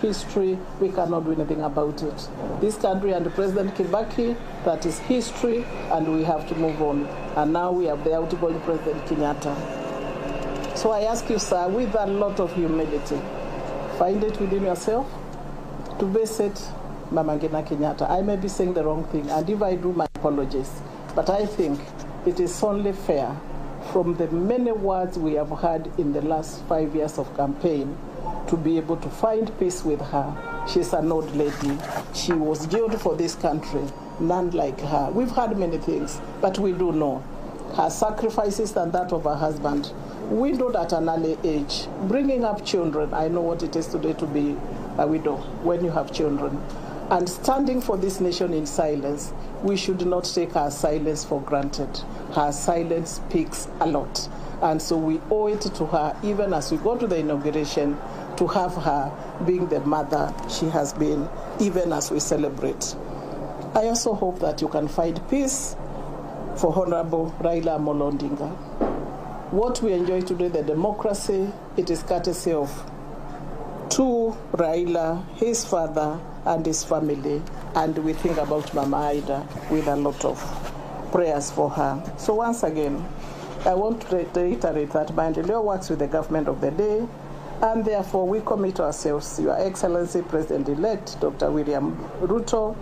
history, we cannot do anything about it. This country and President Kibaki, that is history, and we have to move on. And now we have the outgoing President Kenyatta. So I ask you, sir, with a lot of humility, find it within yourself to visit Mama Ngina Kenyatta. I may be saying the wrong thing, and if I do, my apologies. But I think it is only fair, from the many words we have heard in the last 5 years of campaign, to be able to find peace with her. She's an old lady. She was jailed for this country. None like her. We've heard many things, but we do know her sacrifices and that of her husband. Widowed at an early age, bringing up children. I know what it is today to be a widow when you have children. And standing for this nation in silence. We should not take her silence for granted. Her silence speaks a lot. And so we owe it to her, even as we go to the inauguration, to have her being the mother she has been, even as we celebrate. I also hope that you can find peace for Honorable Raila Amolo Odinga. What we enjoy today, the democracy, it is courtesy of to Raila, his father, and his family. And we think about Mama Ida with a lot of prayers for her. So once again, I want to reiterate that Mandeleo works with the government of the day, and therefore we commit ourselves, Your Excellency President-elect Dr. William Ruto.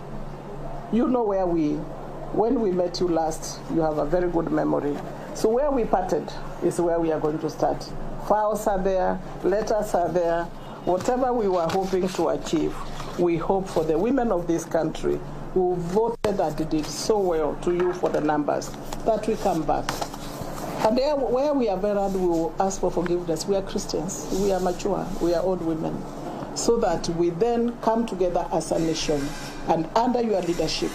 You know when we met you last, you have a very good memory. So where we parted is where we are going to start. Files are there, letters are there. Whatever we were hoping to achieve, we hope for the women of this country who voted and did so well to you for the numbers, that we come back. And there, where we are very hard, we will ask for forgiveness. We are Christians. We are mature. We are old women. So that we then come together as a nation and under your leadership.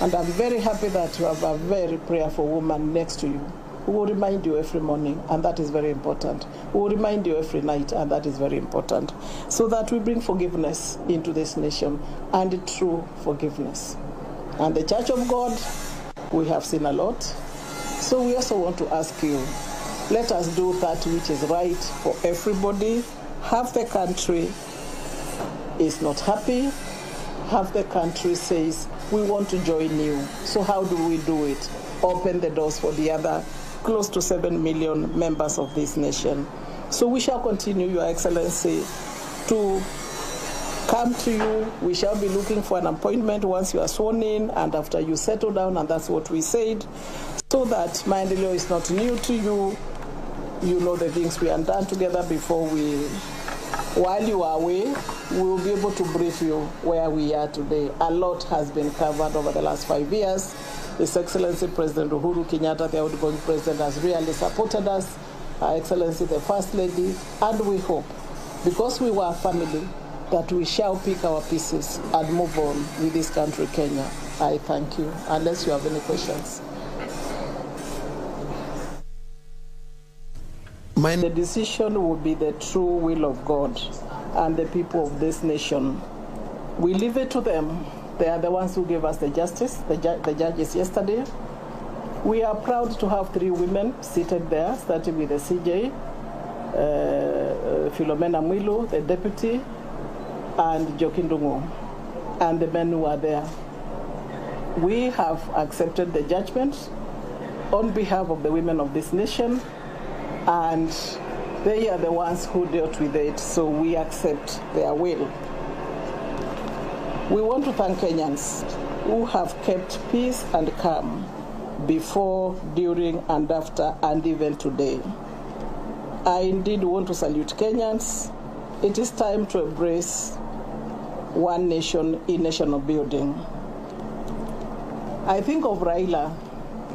And I'm very happy that you have a very prayerful woman next to you who will remind you every morning, and that is very important. Who will remind you every night, and that is very important. So that we bring forgiveness into this nation, and true forgiveness. And the Church of God, we have seen a lot. So we also want to ask you, let us do that which is right for everybody. Half the country is not happy. Half the country says, we want to join you. So how do we do it? Open the doors for the other close to 7 million members of this nation. So we shall continue, Your Excellency, to come to you. We shall be looking for an appointment once you are sworn in and after you settle down, and that's what we said, so that Mandeleo is not new to you. You know the things we have done together before while you are away, we will be able to brief you where we are today. A lot has been covered over the last 5 years. His Excellency President Uhuru Kenyatta, the outgoing president, has really supported us. Her Excellency, the First Lady, and we hope, because we were a family, that we shall pick our pieces and move on with this country, Kenya. I thank you, unless you have any questions. The decision will be the true will of God and the people of this nation. We leave it to them. They are the ones who gave us the justice, the judges yesterday. We are proud to have 3 women seated there, starting with the CJ, Philomena Mwilu, the deputy, and Jokindungu, and the men who are there. We have accepted the judgment on behalf of the women of this nation, and they are the ones who dealt with it, so we accept their will. We want to thank Kenyans who have kept peace and calm before, during, and after, and even today. I indeed want to salute Kenyans. It is time to embrace one nation in national building. I think of Raila,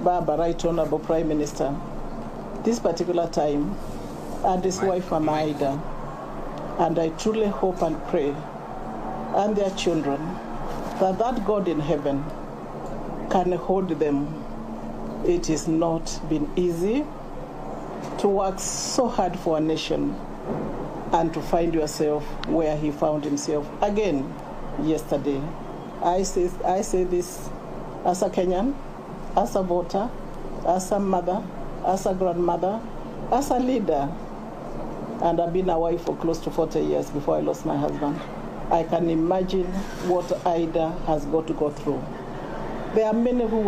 Baba, Right Honorable Prime Minister, this particular time, and his wife Mama Ida, and I truly hope and pray, and their children, that God in heaven can hold them. It has not been easy to work so hard for a nation and to find yourself where he found himself again yesterday. I say this as a Kenyan, as a voter, as a mother, as a grandmother, as a leader, and I've been a wife for close to 40 years before I lost my husband. I can imagine what Ida has got to go through. There are many who will